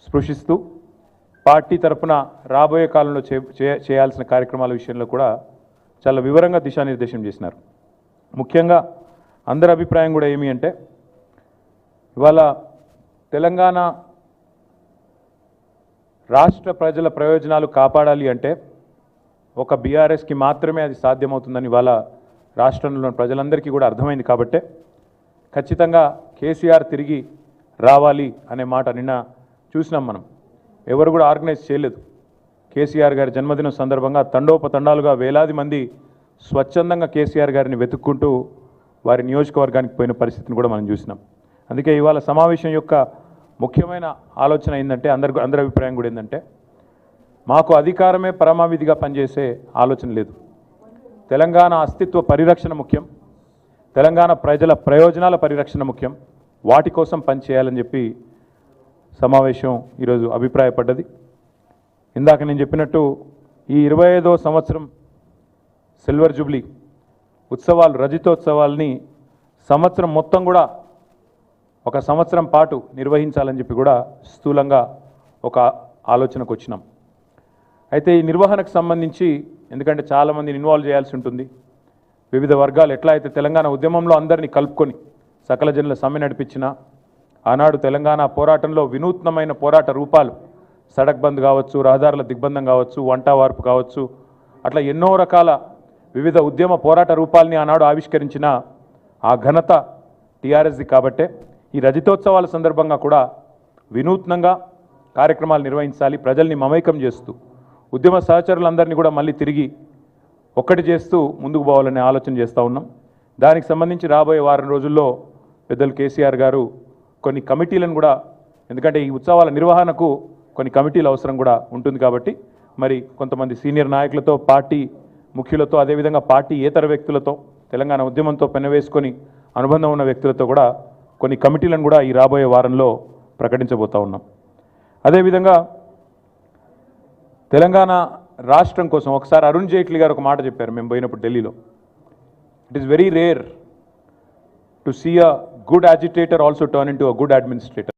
స్పృశిస్తూ party తరపున రాబోయే కాలంలో చేయాల్సిన కార్యక్రమాల విషయంలో కూడా చాలా వివరంగా దిశానిర్దేశం చేసినారు. ముఖ్యంగా అందరి అభిప్రాయం కూడా ఏమి అంటే ఇవాళ తెలంగాణ రాష్ట్ర ప్రజల ప్రయోజనాలు కాపాడాలి అంటే ఒక బీఆర్ఎస్కి మాత్రమే అది సాధ్యమవుతుందని ఇవాళ రాష్ట్రంలోని ప్రజలందరికీ కూడా అర్థమైంది. కాబట్టే ఖచ్చితంగా కేసీఆర్ తిరిగి రావాలి అనే మాట నిన్న చూసినాం. మనం ఎవరు కూడా ఆర్గనైజ్ చేయలేదు. కేసీఆర్ గారి జన్మదినం సందర్భంగా తండోపతండాలుగా వేలాది మంది స్వచ్ఛందంగా కేసీఆర్ గారిని వెతుక్కుంటూ వారి నియోజకవర్గానికి పోయిన పరిస్థితిని కూడా మనం చూసినాం. అందుకే ఇవాళ సమావేశం యొక్క ముఖ్యమైన ఆలోచన ఏంటంటే అందరి అభిప్రాయం కూడా ఏంటంటే మాకు అధికారమే పరమావిధిగా పనిచేసే ఆలోచన లేదు. తెలంగాణ అస్తిత్వ పరిరక్షణ ముఖ్యం, తెలంగాణ ప్రజల ప్రయోజనాల పరిరక్షణ ముఖ్యం. వాటి కోసం పనిచేయాలని చెప్పి సమావేశం ఈరోజు అభిప్రాయపడ్డది. ఇందాక నేను చెప్పినట్టు ఈ 25వ సంవత్సరం సిల్వర్ జూబ్లీ ఉత్సవాలు, రజతోత్సవాల్ని సంవత్సరం మొత్తం కూడా ఒక సంవత్సరం పాటు నిర్వహించాలని చెప్పి కూడా స్థూలంగా ఒక ఆలోచనకు వచ్చినాం. అయితే ఈ నిర్వహణకు సంబంధించి ఎందుకంటే చాలామందిని ఇన్వాల్వ్ చేయాల్సి ఉంటుంది. వివిధ వర్గాలు ఎట్లా అయితే తెలంగాణ ఉద్యమంలో అందరినీ కలుపుకొని సకల జనుల సమ్మె నడిపించిన ఆనాడు తెలంగాణ పోరాటంలో వినూత్నమైన పోరాట రూపాలు సడక్ బంద్ కావచ్చు, రహదారుల దిగ్బంధం కావచ్చు, వంట వార్పు కావచ్చు, అట్లా ఎన్నో రకాల వివిధ ఉద్యమ పోరాట రూపాలని ఆనాడు ఆవిష్కరించిన ఆ ఘనత టీఆర్ఎస్ది. కాబట్టే ఈ రజతోత్సవాల సందర్భంగా కూడా వినూత్నంగా కార్యక్రమాలు నిర్వహించాలి, ప్రజల్ని మమైకం చేస్తూ ఉద్యమ సహచరులందరినీ కూడా మళ్ళీ తిరిగి ఒక్కటి చేస్తూ ముందుకు పోవాలనే ఆలోచన చేస్తూ ఉన్నాం. దానికి సంబంధించి రాబోయే వారం రోజుల్లో పెద్దలు కేసీఆర్ గారు కొన్ని కమిటీలను కూడా, ఎందుకంటే ఈ ఉత్సవాల నిర్వహణకు కొన్ని కమిటీల అవసరం కూడా ఉంటుంది కాబట్టి మరి కొంతమంది సీనియర్ నాయకులతో, పార్టీ ముఖ్యులతో, అదేవిధంగా పార్టీ ఏతర వ్యక్తులతో, తెలంగాణ ఉద్యమంతో పెనవేసుకొని అనుబంధం ఉన్న వ్యక్తులతో కూడా కొన్ని కమిటీలను కూడా ఈ రాబోయే వారంలో ప్రకటించబోతూ ఉన్నాం. అదేవిధంగా తెలంగాణ రాష్ట్రం కోసం ఒకసారి అరుణ్ జైట్లీ గారు ఒక మాట చెప్పారు మేము పోయినప్పుడు ఢిల్లీలో. It is very rare to see a good agitator also turn into a good administrator.